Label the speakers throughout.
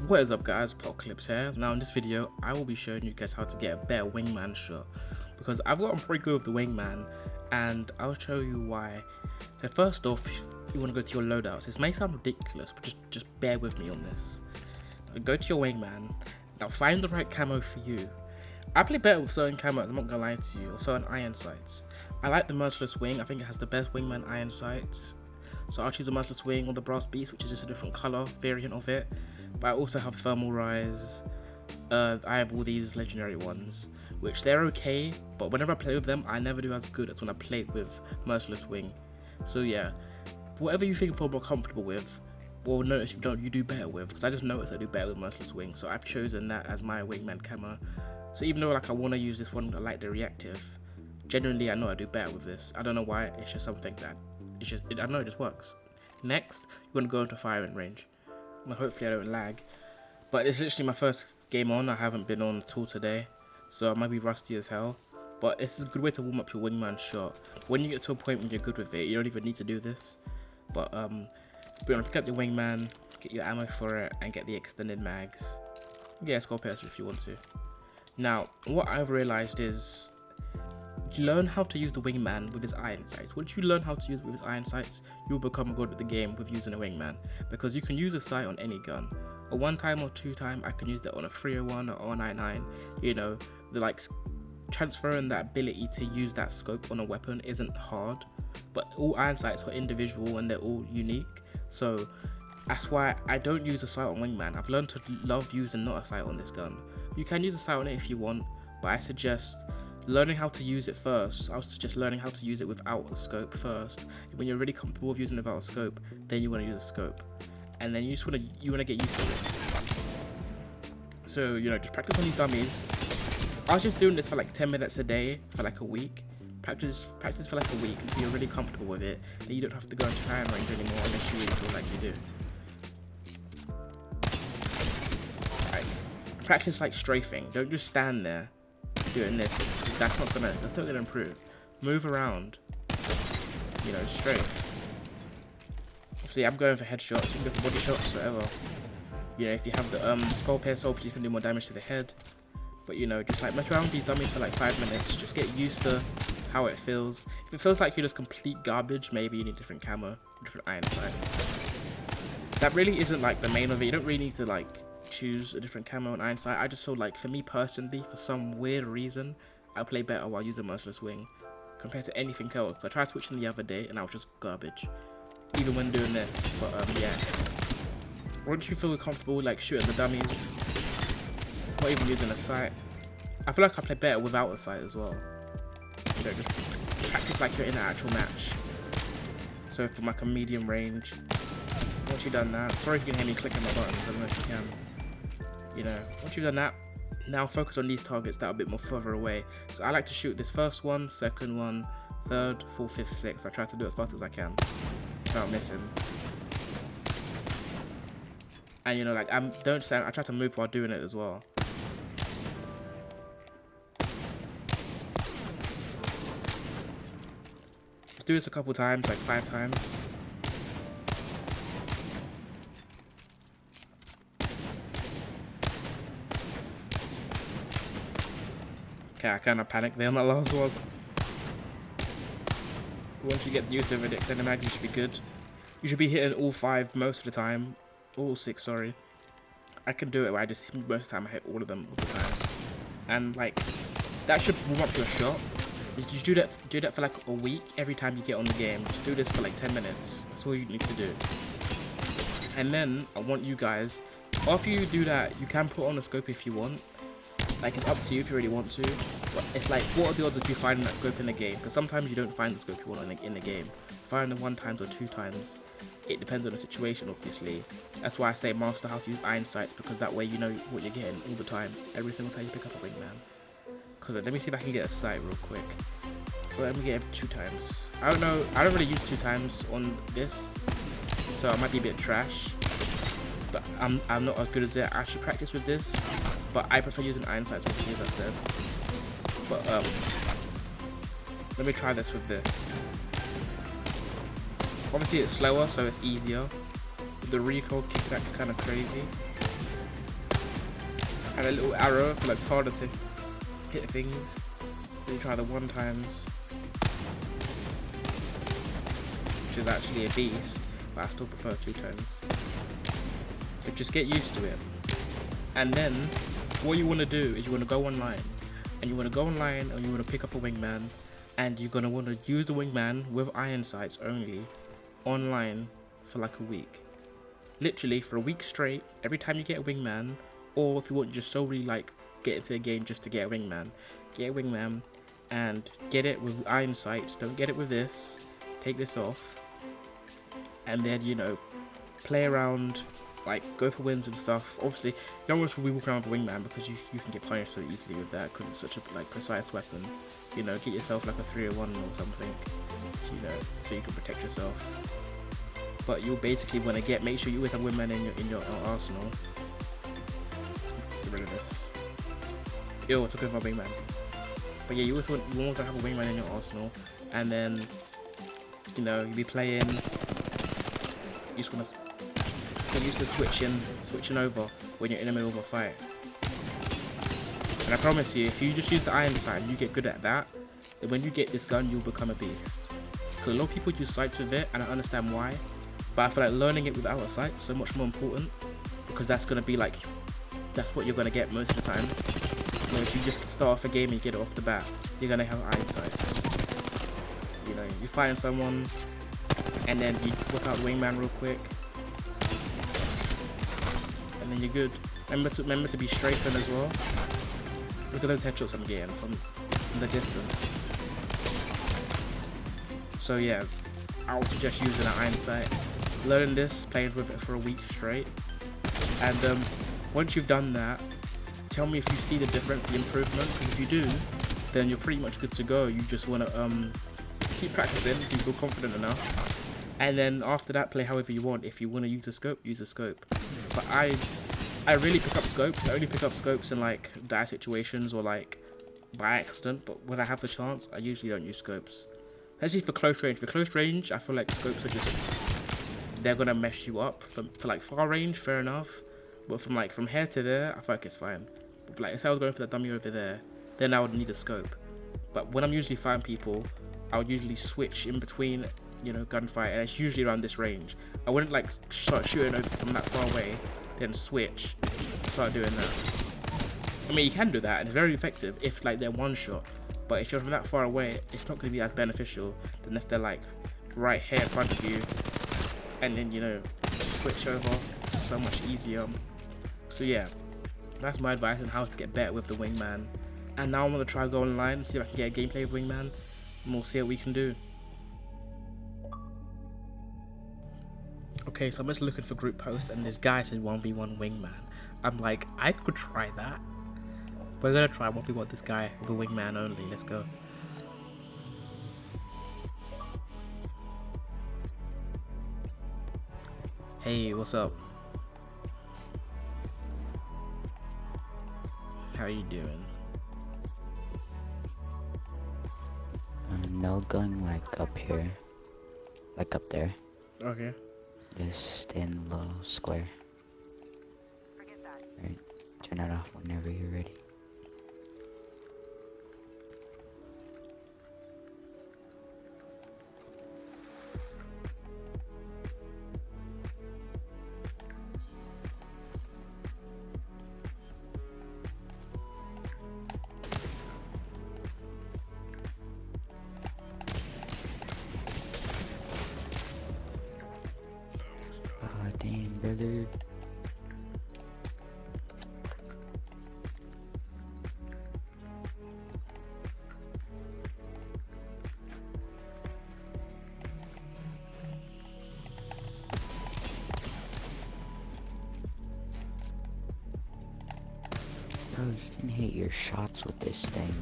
Speaker 1: What is up guys, Apocalyptyc here. Now in this video I will be showing you guys how to get a better wingman shot, because I've gotten pretty good with the wingman and I'll show you why. So first off, you want to go to your loadouts. This may sound ridiculous, but just bear with me on this. Now, go to your wingman, now find the right camo for you. I play better with certain camos, I'm not gonna lie to you, or certain iron sights. I like the Merciless Wing, I think it has the best wingman iron sights. So I'll choose the Merciless Wing or the Brass Beast, which is just a different colour variant of it. But I also have Thermal Rise. I have all these legendary ones, which they're okay, but whenever I play with them, I never do as good as when I play with Merciless Wing. So yeah, whatever you think you're more comfortable with, or notice you do better with, because I just noticed I do better with Merciless Wing, so I've chosen that as my wingman camo. So even though like I want to use this one, I like the reactive, genuinely I know I do better with this. I don't know why, it's just something that I know it just works. Next, you want to go into firing range. Well, hopefully I don't lag, but it's literally my first game on. I haven't been on at all today, so I might be rusty as hell, but it's a good way to warm up your wingman shot. When you get to a point when you're good with it, you don't even need to do this, but you're gonna pick up your wingman, get your ammo for it, and get the extended mags. Yeah, Scorpius if you want to. Now, what I've realized is, learn how to use the wingman with his iron sights. Once you learn how to use it with his iron sights, you'll become good at the game with using a wingman, because you can use a sight on any gun. A 1-time or 2-time, I can use that on a 301 or 099. You know, the like transferring that ability to use that scope on a weapon isn't hard, but all iron sights are individual and they're all unique. So that's why I don't use a sight on wingman. I've learned to love using not a sight on this gun. You can use a sight on it if you want, but I suggest learning how to use it first. I would suggest learning how to use it without a scope first. When you're really comfortable with using it without a scope, then you want to use a scope, and then you want to get used to it. So you know, just practice on these dummies. I was just doing this for like 10 minutes a day for like a week. Practice for like a week until you're really comfortable with it. Then you don't have to go into firing range anymore unless you really feel like you do. Right. Practice like strafing. Don't just stand there doing this. That's not gonna improve. Move around, you know, straight. Obviously I'm going for headshots. You can go for body shots, whatever. You know, if you have the skull pierce, hopefully you can do more damage to the head. But you know, just like mess around with these dummies for like 5 minutes. Just get used to how it feels. If it feels like you're just complete garbage, maybe you need different camo, different iron sight. That really isn't like the main of it. You don't really need to like choose a different camo and iron sight. I just feel like, for me personally, for some weird reason, I play better while using Merciless Wing compared to anything else. I tried switching the other day and I was just garbage, even when doing this. But yeah, once you feel comfortable like shooting the dummies, not even using a sight, I feel like I play better without a sight as well. You know, just practice like you're in an actual match. So from like a medium range, once you've done that, sorry if you can hear me clicking my buttons, I don't know if you can. You know, once you've done that, now focus on these targets that are a bit more further away. So I like to shoot this first one, second one, third, fourth, fifth, sixth. I try to do it as fast as I can without missing. And you know, like I try to move while doing it as well. Just do this a couple times, like 5 times. Okay, I kind of panicked there on that last one. Once you get used to it, extended mag, you should be good. You should be hitting all 5 most of the time. All 6, sorry. I can do it where most of the time I hit all of them all the time. And like, that should warm up your shot. You do that for like a week every time you get on the game. Just do this for like 10 minutes. That's all you need to do. And then I want you guys, after you do that, you can put on a scope if you want. Like, it's up to you if you really want to, but it's like, what are the odds of you finding that scope in the game? Because sometimes you don't find the scope you want in the game. Find them 1 time or 2 times. It depends on the situation, obviously. That's why I say master how to use iron sights, because that way you know what you're getting all the time. Every single time you pick up a wingman. Because let me see if I can get a sight real quick. Well, let me get it 2 times. I don't know. I don't really use 2 times on this, so I might be a bit trash. But I'm not as good as it. I should practice with this, but I prefer using iron sights, obviously, as I said. But let me try this with this. Obviously it's slower, so it's easier. The recoil kickback's kind of crazy. and a little arrow for like it's harder to hit things. Then you try the 1 times, which is actually a beast, but I still prefer 2 times. So just get used to it. And then what you want to do is you want to go online, and you want to pick up a wingman, and you're going to want to use the wingman with iron sights only online for like a week. Literally for a week straight, every time you get a wingman, or if you want just solely like get into a game just to get a wingman and get it with iron sights. Don't get it with this. Take this off, and then, you know, play around, like go for wins and stuff. Obviously, you don't want to be walking around with a wingman because you can get punished so easily with that because it's such a like precise weapon. You know, get yourself like a 301 or something, you know, so you can protect yourself. But you basically want to make sure you always have wingman in your arsenal. Get rid of this. Ew, I took off my wingman. But yeah, you want to have a wingman in your arsenal, and then, you know, you'll be playing. You just want to get used to switching over when you're in the middle of a fight. And I promise you, if you just use the iron sight and you get good at that, then when you get this gun, you'll become a beast. Because a lot of people use sights with it, and I understand why. But I feel like learning it without a sight is so much more important, because that's going to be like, that's what you're going to get most of the time. You know, if you just start off a game and you get it off the bat, you're going to have iron sights. You know, you find someone, and then you whip out wingman real quick, and then you're good. Remember to be strafing as well. Look at those headshots I'm getting from the distance. So yeah, I would suggest using an iron sight. Learn this, playing with it for a week straight, and once you've done that, tell me if you see the difference, the improvement. Because if you do, then you're pretty much good to go. You just want to keep practicing until you feel confident enough, and then after that, play however you want. If you want to use a scope, use a scope. But I really pick up scopes. I only pick up scopes in like dire situations or like by accident. But when I have the chance, I usually don't use scopes. Especially for close range. For close range, I feel like scopes are just, they're gonna mess you up. For like far range, fair enough. But from here to there, I feel like it's fine. But like if I was going for the dummy over there, then I would need a scope. But when I'm usually fighting people, I would usually switch in between, you know, gunfight, and it's usually around this range. I wouldn't like start shooting over from that far away, then switch, and start doing that. I mean, you can do that, and it's very effective if like they're one shot. But if you're from that far away, it's not going to be as beneficial than if they're like right here in front of you, and then, you know, switch over. It's so much easier. So yeah, that's my advice on how to get better with the wingman. And now I'm going to try go online and see if I can get a gameplay of wingman, and we'll see what we can do. Okay, so I'm just looking for group posts, and this guy said 1v1 wingman. I'm like, I could try that. We're gonna try 1v1 this guy with a wingman only. Let's go. Hey, what's up? How are you doing?
Speaker 2: No, going like up here, like up there.
Speaker 1: Okay.
Speaker 2: Just stay in the little square. Right, turn it off whenever you're ready. Oh, damn, brother. Bro, you can hit your shots with this thing.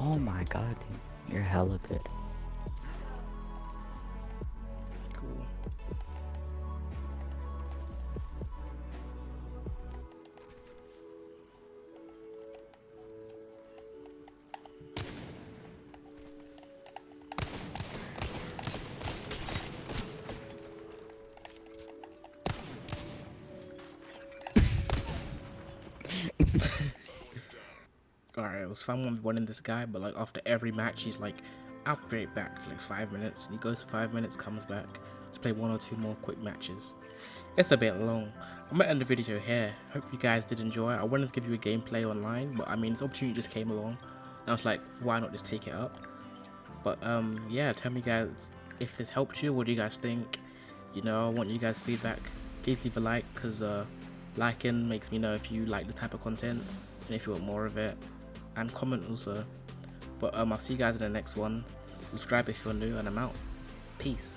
Speaker 2: Oh my god, dude. You're hella good.
Speaker 1: Cool. Alright, it was fun 1v1ing this guy, but like after every match he's like, I'll be right back for like 5 minutes, and he goes for 5 minutes, comes back to play 1 or 2 more quick matches. It's a bit long. I'm gonna end the video here. Hope you guys did enjoy. I wanted to give you a gameplay online, but I mean this opportunity just came along and I was like, why not just take it up? But yeah, tell me guys if this helped you. What do you guys think? You know, I want you guys' feedback. Please leave a like, because liking makes me know if you like the type of content and if you want more of it, and comment also. But I'll see you guys in the next one. Subscribe if you're new, and I'm out. Peace.